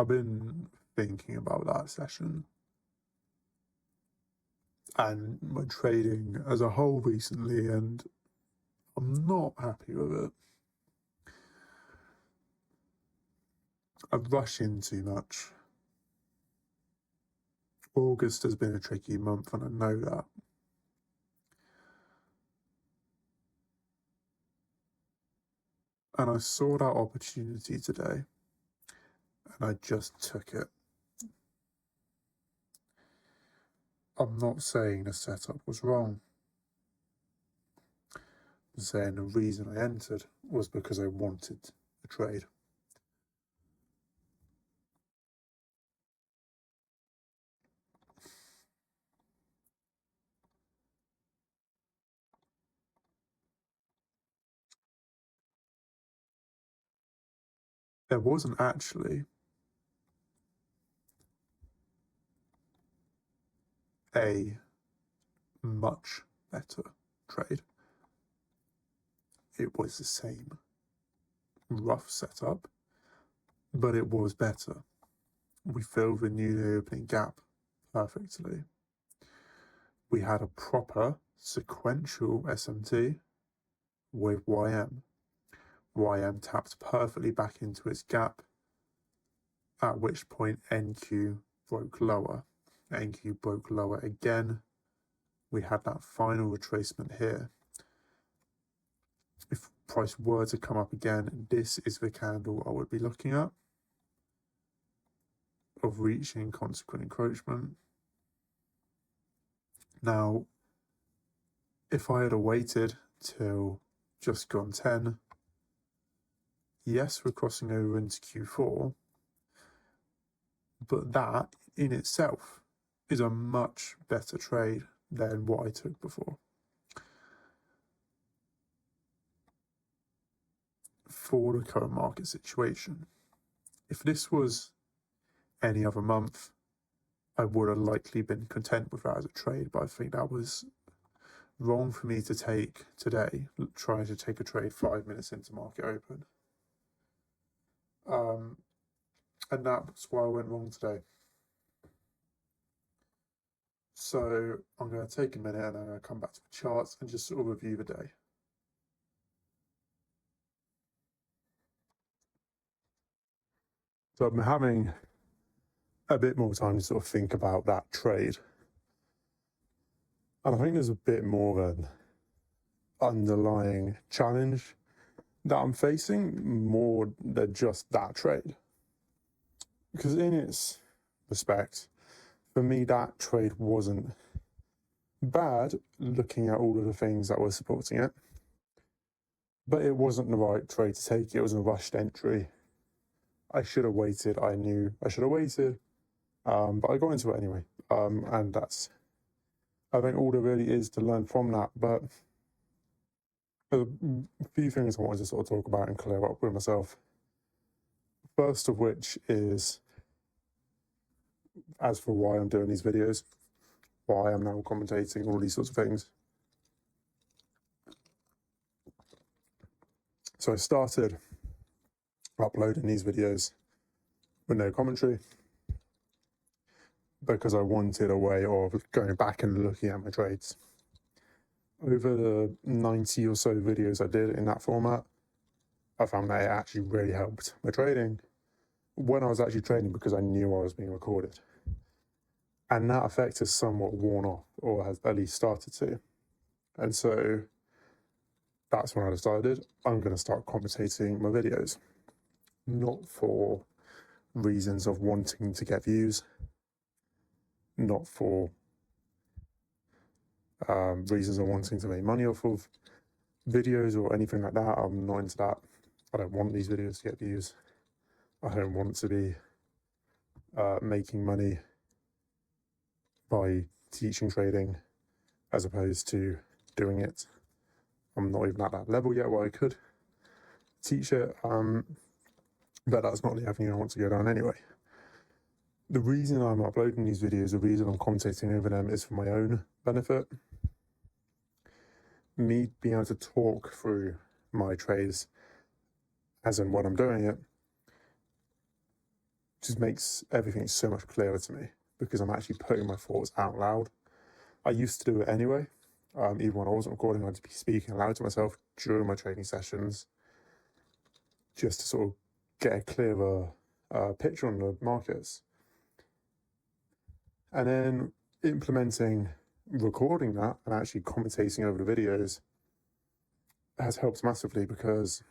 I've been thinking about that session and my trading as a whole recently, and I'm not happy with it. I've rushed in too much. August has been a tricky month, and I know that. And I saw that opportunity today, and I just took it. I'm not saying the setup was wrong. I'm saying the reason I entered was because I wanted a trade. There wasn't actually a much better trade. It was the same rough setup, but it was better. We filled the new opening gap perfectly. We had a proper sequential SMT with YM. YM tapped perfectly back into its gap, at which point NQ broke lower. NQ broke lower again. We had that final retracement here. If price were to come up again, this is the candle I would be looking at of reaching consequent encroachment. Now, if I had waited till just gone 10, yes, we're crossing over into Q4, but that in itself is a much better trade than what I took before. For the current market situation, if this was any other month, I would have likely been content with that as a trade, but I think that was wrong for me to take today, trying to take a trade 5 minutes into market open. And that's why I went wrong today. So I'm going to take a minute and I'm going to come back to the charts and just sort of review the day. So I've been having a bit more time to sort of think about that trade. And I think there's a bit more of an underlying challenge that I'm facing more than just that trade. Because in its respect, for me, that trade wasn't bad looking at all of the things that were supporting it. But it wasn't the right trade to take. It was a rushed entry. I should have waited. I knew I should have waited. But I got into it anyway. And that's, I think all there really is to learn from that. But a few things I wanted to sort of talk about and clear up with myself. First of which is, as for why I'm doing these videos, why I'm now commentating, all these sorts of things. So I started uploading these videos with no commentary because I wanted a way of going back and looking at my trades. Over the 90 or so videos I did in that format, I found that it actually really helped my trading when I was actually trading because I knew I was being recorded. And that effect has somewhat worn off, or has at least started to. And so that's when I decided I'm going to start commentating my videos. Not for reasons of wanting to get views, not for reasons of wanting to make money off of videos or anything like that. I'm not into that. I don't want these videos to get views. I don't want to be making money by teaching trading as opposed to doing it. I'm not even at that level yet where I could teach it, but that's not the avenue I want to go down anyway. The reason I'm uploading these videos, the reason I'm commentating over them is for my own benefit. Me being able to talk through my trades as and when I'm doing it just makes everything so much clearer to me because I'm actually putting my thoughts out loud. I used to do it anyway. Even when I wasn't recording, I'd be speaking aloud to myself during my training sessions just to sort of get a clearer picture on the markets. And then implementing recording that and actually commentating over the videos has helped massively because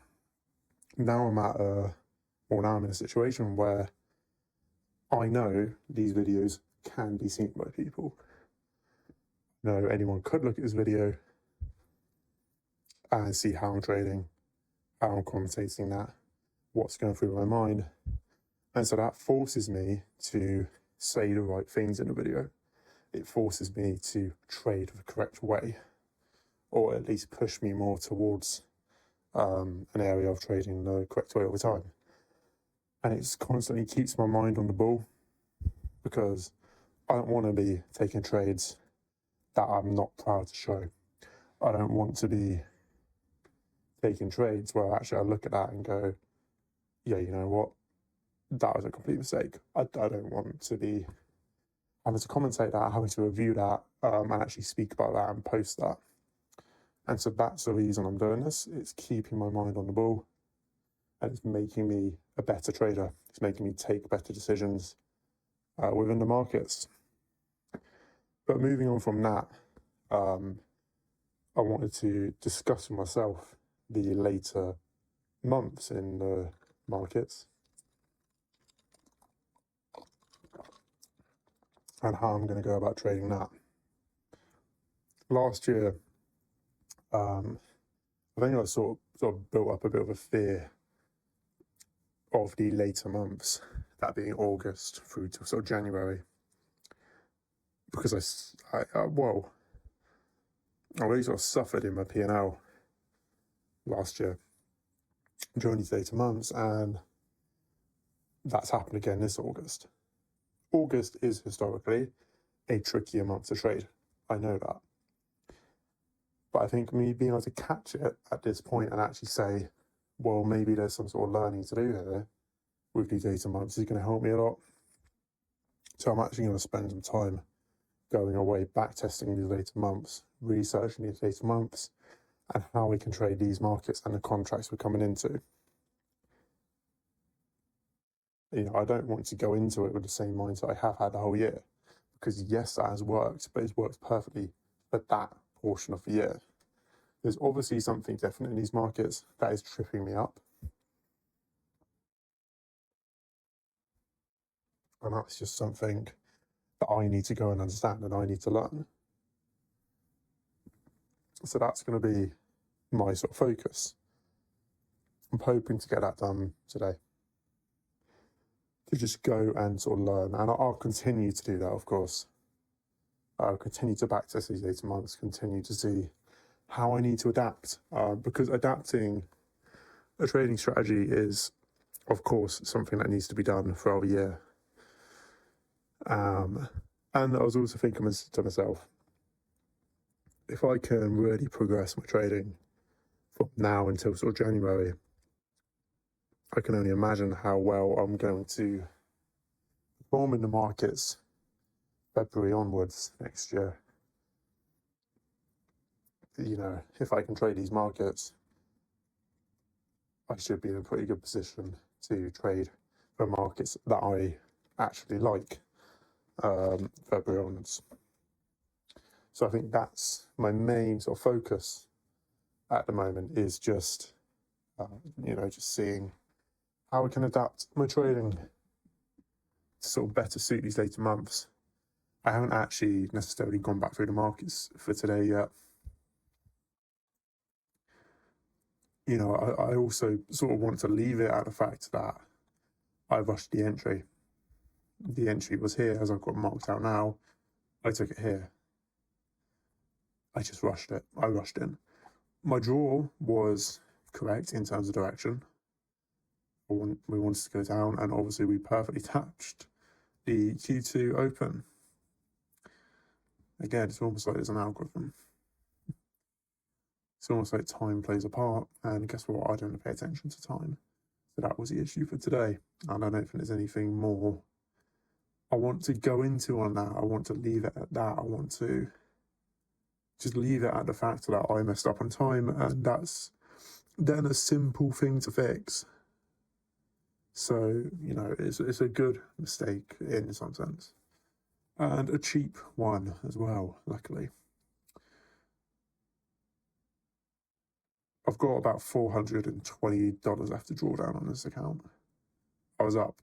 now I'm in a situation where I know these videos can be seen by people. No, anyone could look at this video and see how I'm trading, how I'm commentating that, what's going through my mind. And so that forces me to say the right things in the video. It forces me to trade the correct way, or at least push me more towards an area of trading the correct way over time. And it constantly keeps my mind on the ball because I don't want to be taking trades that I'm not proud to show. I don't want to be taking trades where actually I look at that and go, yeah, you know what, that was a complete mistake. I don't want to be having to commentate that, having to review that, and actually speak about that and post that. And so that's the reason I'm doing this. It's keeping my mind on the ball and it's making me a better trader. It's making me take better decisions within the markets. But moving on from that, I wanted to discuss with myself the later months in the markets and how I'm going to go about trading that. Last year, I think I sort of built up a bit of a fear of the later months, that being August through to sort of January, because I really sort of suffered in my P&L last year during these later months, and that's happened again this August. August is historically a trickier month to trade. I know that. But I think me being able to catch it at this point and actually say, well, maybe there's some sort of learning to do here with these later months is going to help me a lot. So I'm actually going to spend some time going away, back testing these later months, researching these later months, and how we can trade these markets and the contracts we're coming into. You know, I don't want to go into it with the same mindset I have had the whole year, because yes, that has worked, but it's worked perfectly for that portion of the year. There's obviously something different in these markets that is tripping me up. And that's just something that I need to go and understand and I need to learn. So that's going to be my sort of focus. I'm hoping to get that done today. To just go and sort of learn. And I'll continue to do that, of course. I'll continue to backtest these later months, continue to see how I need to adapt. Because adapting a trading strategy is, of course, something that needs to be done throughout the year. And I was also thinking to myself, if I can really progress my trading from now until sort of January, I can only imagine how well I'm going to perform in the markets February onwards next year. You know, if I can trade these markets, I should be in a pretty good position to trade for markets that I actually like February onwards. So I think that's my main sort of focus at the moment, is just, just seeing how I can adapt my trading to sort of better suit these later months. I haven't actually necessarily gone back through the markets for today yet. You know, I also sort of want to leave it at the fact that I rushed the entry. The entry was here, as I've got marked out now. I took it here. I just rushed it. I rushed in. My draw was correct in terms of direction. We wanted to go down, and obviously we perfectly touched the Q2 open. Again, it's almost like there's an algorithm. It's almost like time plays a part, and guess what? I don't pay attention to time. But that was the issue for today. And I don't think there's anything more I want to go into on that. I want to leave it at that. I want to just leave it at the fact that I messed up on time, and that's then a simple thing to fix. So, you know, it's a good mistake in some sense. And a cheap one as well, luckily. I've got about $420 left to draw down on this account. I was up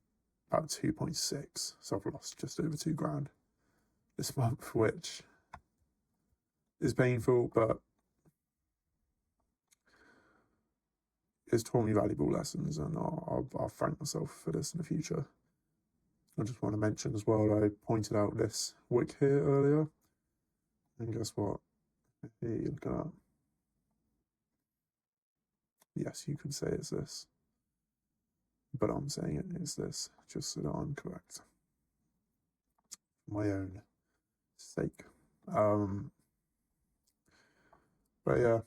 about 2.6, so I've lost just over $2,000 this month, which is painful, but it's taught me valuable lessons, and I'll thank myself for this in the future. I just want to mention as well, I pointed out this wick here earlier, and guess what? Here you look at that. Yes, you could say it's this, but I'm saying it is this, just so that I'm correct. For my own sake. But yeah.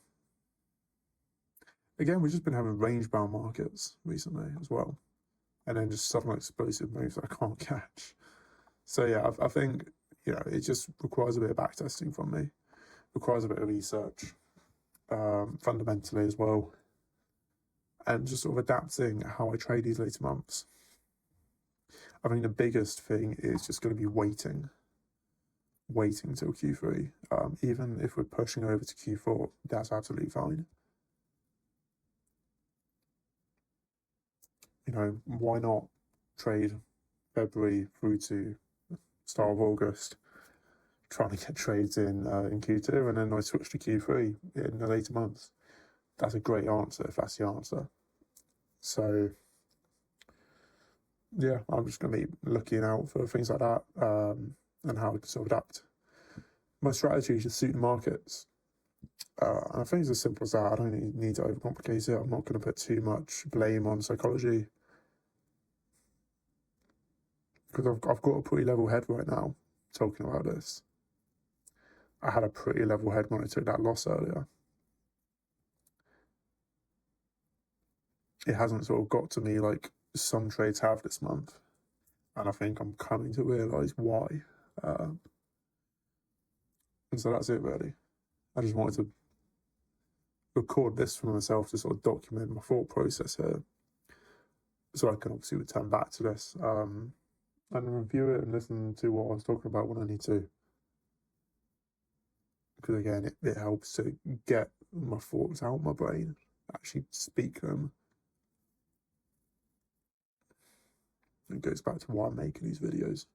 Again, we've just been having range-bound markets recently as well. And then just sudden explosive moves that I can't catch. So yeah, I think, you know, it just requires a bit of backtesting from me. Requires a bit of research, fundamentally as well. And just sort of adapting how I trade these later months. I think the biggest thing is just going to be waiting till Q3. Even if we're pushing over to Q4, that's absolutely fine. You know, why not trade February through to start of August, trying to get trades in Q2, and then I switch to Q3 in the later months. That's a great answer if that's the answer. So yeah, I'm just going to be looking out for things like that, and how I can sort of adapt my strategy to suit the markets. And I think it's as simple as that. I don't need to overcomplicate it. I'm not going to put too much blame on psychology, because I've got a pretty level head right now talking about this. I had a pretty level head when I took that loss earlier. It hasn't sort of got to me like some trades have this month, and I think I'm coming to realise why. And so that's it really. I just wanted to record this for myself to sort of document my thought process here, so I can obviously return back to this and review it and listen to what I was talking about when I need to. Because again, it helps to get my thoughts out of my brain, actually speak them. It goes back to why I'm making these videos.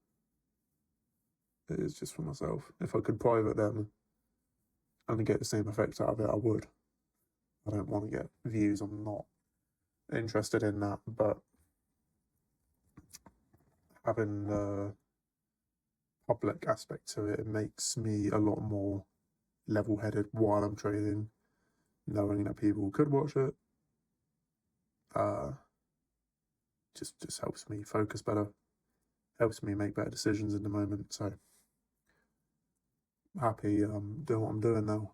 It is just for myself. If I could private them and get the same effect out of it, I would. I don't want to get views. I'm not interested in that, but having the public aspect to it, it makes me a lot more level-headed while I'm trading, knowing that people could watch it. Just helps me focus better, helps me make better decisions in the moment. So happy doing what I'm doing now.